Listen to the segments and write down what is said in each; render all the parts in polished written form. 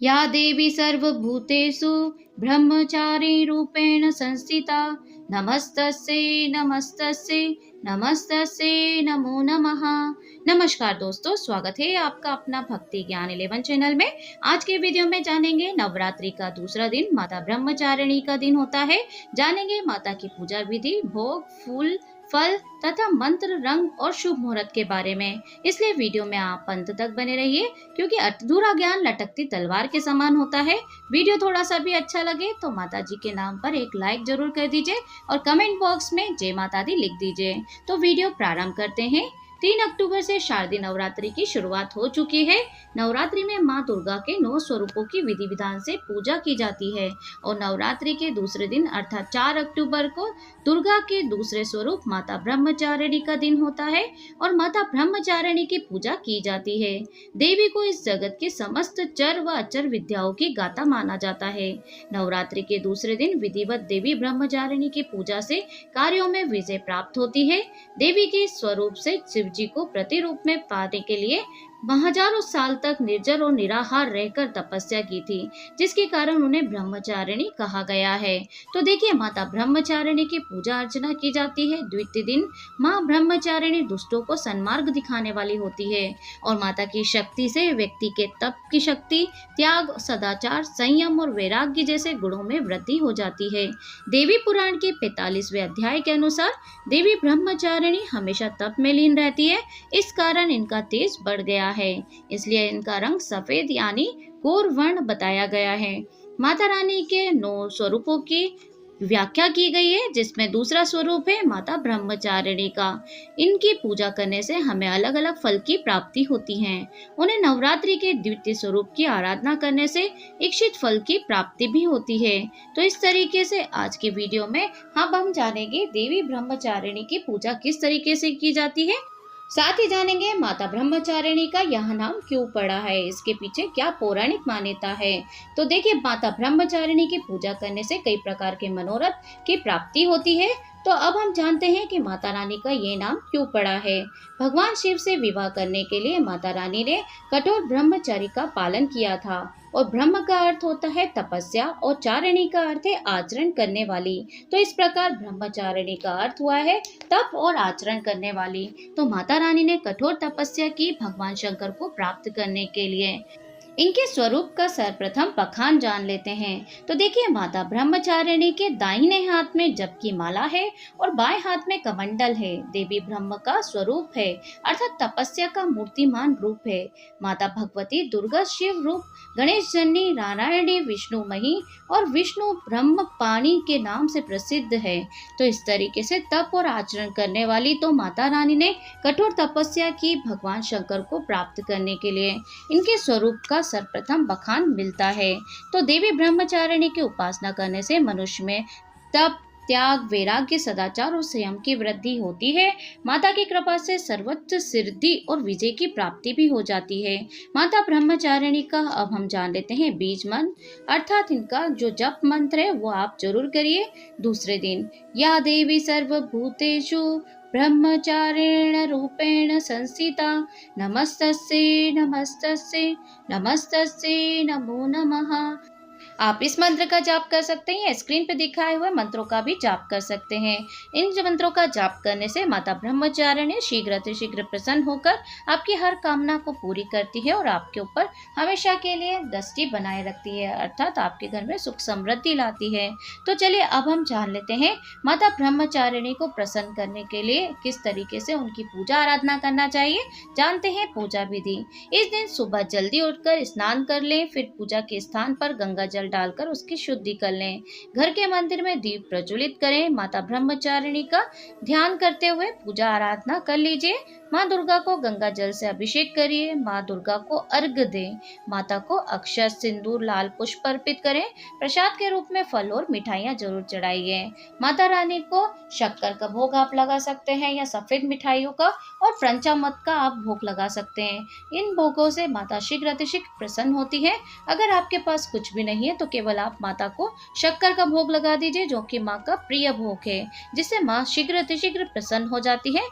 या देवी सर्वभूतेषु ब्रह्मचारी रूपेण संस्थिता नमस्तस्यै नमस्तस्यै नमस्तस्यै नमो नमः। नमस्कार दोस्तों, स्वागत है आपका अपना भक्ति ज्ञान 11 चैनल में। आज के वीडियो में जानेंगे नवरात्रि का दूसरा दिन माता ब्रह्मचारिणी का दिन होता है। जानेंगे माता की पूजा विधि, भोग, फूल, फल तथा मंत्र, रंग और शुभ मुहूर्त के बारे में। इसलिए वीडियो में आप अंत तक बने रहिए, क्योंकि अधूरा ज्ञान लटकती तलवार के समान होता है। वीडियो थोड़ा सा भी अच्छा लगे तो माता जी के नाम पर एक लाइक जरूर कर दीजिए और कमेंट बॉक्स में जय माता दी लिख दीजिए। तो वीडियो प्रारंभ करते हैं। 3 अक्टूबर से शारदीय नवरात्रि की शुरुआत हो चुकी है। नवरात्रि में मां दुर्गा के 9 स्वरूपों की विधि विधान से पूजा की जाती है और नवरात्रि के दूसरे दिन अर्थात 4 अक्टूबर को दुर्गा के दूसरे स्वरूप माता ब्रह्मचारिणी का दिन होता है और माता ब्रह्मचारिणी की पूजा की जाती है। देवी को इस जगत के समस्त चर व अचर विद्याओं की गाता माना जाता है। नवरात्रि के दूसरे दिन विधिवत देवी ब्रह्मचारिणी की पूजा से कार्यों में विजय प्राप्त होती है। देवी के स्वरूप से शिव जी को प्रतिरूप में पाने के लिए हजारों साल तक निर्जर और निराहार रहकर तपस्या की थी, जिसके कारण उन्हें ब्रह्मचारिणी कहा गया है। तो देखिए, माता ब्रह्मचारिणी की पूजा अर्चना की जाती है। द्वितीय दिन माँ ब्रह्मचारिणी दुष्टों को सन्मार्ग दिखाने वाली होती है और माता की शक्ति से व्यक्ति के तप की शक्ति, त्याग, सदाचार, संयम और वैराग्य जैसे गुणों में वृद्धि हो जाती है। देवी पुराण के 45वें अध्याय के अनुसार देवी ब्रह्मचारिणी हमेशा तप में लीन रहती है। इस कारण इनका तेज बढ़ गया है, इसलिए इनका रंग सफेद यानी गौर वर्ण बताया गया है। माता रानी के 9 स्वरूपों की व्याख्या की गई है, जिसमें दूसरा स्वरूप है माता ब्रह्मचारिणी का। इनकी पूजा करने से हमें अलग अलग फल की प्राप्ति होती है। उन्हें नवरात्रि के द्वितीय स्वरूप की आराधना करने से इच्छित फल की प्राप्ति भी होती है। तो इस तरीके से आज के वीडियो में हम जानेंगे देवी ब्रह्मचारिणी की पूजा किस तरीके से की जाती है। साथ ही जानेंगे माता ब्रह्मचारिणी का यह नाम क्यों पड़ा है, इसके पीछे क्या पौराणिक मान्यता है। तो देखिए, माता ब्रह्मचारिणी की पूजा करने से कई प्रकार के मनोरथ की प्राप्ति होती है। तो अब हम जानते हैं कि माता रानी का ये नाम क्यों पड़ा है। भगवान शिव से विवाह करने के लिए माता रानी ने कठोर ब्रह्मचर्य का पालन किया था और ब्रह्म का अर्थ होता है तपस्या और चारिणी का अर्थ है आचरण करने वाली। तो इस प्रकार ब्रह्मचारिणी का अर्थ हुआ है तप और आचरण करने वाली। तो माता रानी ने कठोर तपस्या की भगवान शंकर को प्राप्त करने के लिए। इनके स्वरूप का सर्वप्रथम बखान जान लेते हैं। तो देखिए, माता ब्रह्मचारिणी के दाहिने हाथ में जप की माला है और बाएं हाथ में कमंडल है। देवी ब्रह्म का स्वरूप है, अर्थात तपस्या का मूर्तिमान रूप है। माता भगवती दुर्गा शिव रूप, गणेश जन्नी, नारायणी, विष्णु मही और विष्णु ब्रह्म पाणी के नाम से प्रसिद्ध है। तो इस तरीके से तप और आचरण करने वाली तो माता रानी ने कठोर तपस्या की भगवान शंकर को प्राप्त करने के लिए। इनके स्वरूप का सर्वप्रथम बखान मिलता है। तो देवी ब्रह्मचारिणी की उपासना करने से मनुष्य में तप, त्याग, वैराग्य, सदाचार और संयम की वृद्धि होती है। माता की कृपा से सर्वत्र सिद्धि और विजय की प्राप्ति भी हो जाती है। माता ब्रह्मचारिणी का अब हम जान लेते हैं बीज मंत्र, अर्थात इनका जो जप मंत्र है वो आप जरूर करिए। दूसरे दिन या देवी सर्वभूतेषु ब्रह्मचारिण रूपेण संस्थिता नमस्तस्यै नमस्तस्यै नमस्तस्यै नमो नमः। आप इस मंत्र का जाप कर सकते हैं या स्क्रीन पर दिखाए हुए मंत्रों का भी जाप कर सकते हैं। इन मंत्रों का जाप करने से माता ब्रह्मचारिणी शीघ्र प्रसन्न होकर आपकी हर कामना को पूरी करती है और आपके ऊपर हमेशा के लिए दृष्टि बनाए रखती है, अर्थात आपके घर में सुख समृद्धि लाती है। तो चलिए अब हम जान लेते हैं माता ब्रह्मचारिणी को प्रसन्न करने के लिए किस तरीके से उनकी पूजा आराधना करना चाहिए। जानते हैं पूजा विधि। इस दिन सुबह जल्दी उठकर स्नान कर लें, फिर पूजा के स्थान पर गंगा जल डालकर उसकी शुद्धि कर लें। घर के मंदिर में दीप प्रज्वलित करें। माता ब्रह्मचारिणी का ध्यान करते हुए पूजा आराधना कर लीजिए। माँ दुर्गा को गंगा जल से अभिषेक करिए। माँ दुर्गा को अर्घ्य दें। माता को अक्षत, सिंदूर, लाल पुष्प अर्पित करें। प्रसाद के रूप में फल और मिठाइयाँ जरूर चढ़ाइए। माता रानी को शक्कर का भोग आप लगा सकते हैं या सफेद मिठाइयों का और पंचामृत का आप भोग लगा सकते हैं। इन भोगों से माता शीघ्र प्रसन्न होती है। अगर आपके पास कुछ भी नहीं है तो केवल आप माता को शक्कर का भोग लगा दीजिए, जो कि माँ का प्रिय भोग है, जिससे माँ शीघ्र प्रसन्न हो जाती है।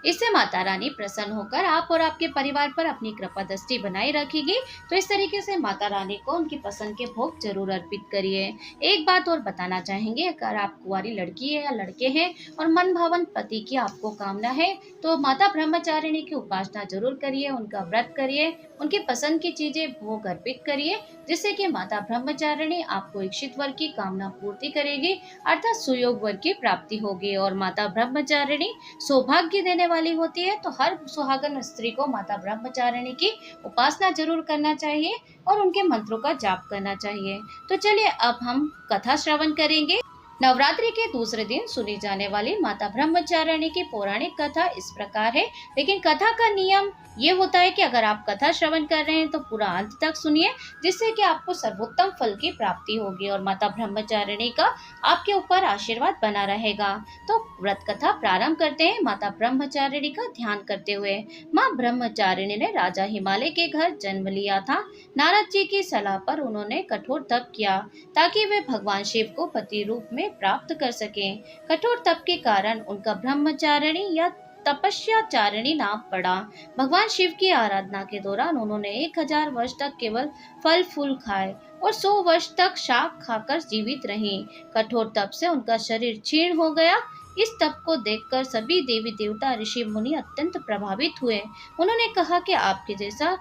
इससे माता रानी प्रसन्न होकर आप और आपके परिवार पर अपनी कृपा दृष्टि बनाए रखेगी। तो इस तरीके से माता रानी को उनकी पसंद के भोग जरूर अर्पित करिए। एक बात और बताना चाहेंगे, अगर आप कुंवारी लड़की है या लड़के हैं और मन भावन पति की आपको कामना है तो माता ब्रह्मचारिणी की उपासना जरूर करिए, उनका व्रत करिए, उनकी पसंद की चीजें भोग अर्पित करिए, जिससे कि माता ब्रह्मचारिणी आपको इच्छित वर की कामना पूर्ति करेगी, अर्थात सुयोग वर की प्राप्ति होगी। और माता ब्रह्मचारिणी सौभाग्य देने वाली होती है, तो हर सुहागन स्त्री को माता ब्रह्मचारिणी की उपासना जरूर करना चाहिए और उनके मंत्रों का जाप करना चाहिए। तो चलिए अब हम कथा श्रवण करेंगे। नवरात्रि के दूसरे दिन सुनी जाने वाली माता ब्रह्मचारिणी की पौराणिक कथा इस प्रकार है। लेकिन कथा का नियम ये होता है कि अगर आप कथा श्रवण कर रहे हैं तो पूरा अंत तक सुनिए, जिससे कि आपको सर्वोत्तम फल की प्राप्ति होगी और माता ब्रह्मचारिणी का आपके ऊपर आशीर्वाद बना रहेगा। तो व्रत कथा प्रारंभ करते हैं माता ब्रह्मचारिणी का ध्यान करते हुए। माँ ब्रह्मचारिणी ने राजा हिमालय के घर जन्म लिया था। नारद जी की सलाह पर उन्होंने कठोर तप किया ताकि वे भगवान शिव को पति रूप में प्राप्त कर सकें। कठोर तप के कारण उनका ब्रह्मचारिणी या तपस्याचारिणी नाम पड़ा। भगवान शिव की आराधना के दौरान उन्होंने 1000 वर्ष तक केवल फल फूल खाए और 100 वर्ष तक शाक खाकर जीवित रहीं। कठोर तप से उनका शरीर क्षीण हो गया। इस तप को देखकर सभी देवी देवता ऋषि मुनि अत्यंत प्रभावित हुए। उन्होंने कहा कि आपके जैसा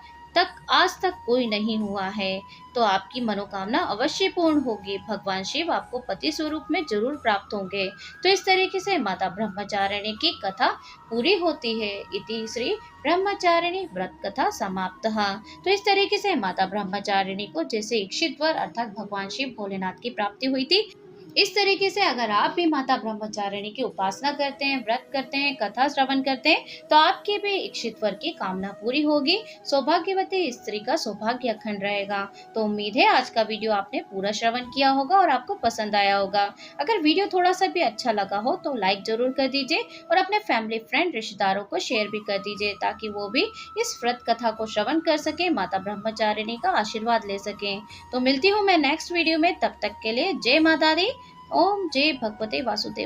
आज तक कोई नहीं हुआ है, तो आपकी मनोकामना अवश्य पूर्ण होगी। भगवान शिव आपको पति स्वरूप में जरूर प्राप्त होंगे। तो इस तरीके से माता ब्रह्मचारिणी की कथा पूरी होती है। इति श्री ब्रह्मचारिणी व्रत कथा समाप्त। तो इस तरीके से माता ब्रह्मचारिणी को जैसे इच्छित वर अर्थात भगवान शिव भोलेनाथ की प्राप्ति हुई थी, इस तरीके से अगर आप भी माता ब्रह्मचारिणी की उपासना करते हैं, व्रत करते हैं, कथा श्रवण करते हैं, तो आपके भी इच्छित वर की कामना पूरी होगी। सौभाग्यवती स्त्री का सौभाग्य अखंड रहेगा। तो उम्मीद है आज का वीडियो आपने पूरा श्रवण किया होगा और आपको पसंद आया होगा। अगर वीडियो थोड़ा सा भी अच्छा लगा हो तो लाइक जरूर कर दीजिए और अपने फैमिली फ्रेंड रिश्तेदारों को शेयर भी कर दीजिए, ताकि वो भी इस व्रत कथा को श्रवण कर सके, माता ब्रह्मचारिणी का आशीर्वाद ले सके। तो मिलती हूँ मैं नेक्स्ट वीडियो में, तब तक के लिए जय माता दी। ओम जय भगवते वासुदेव।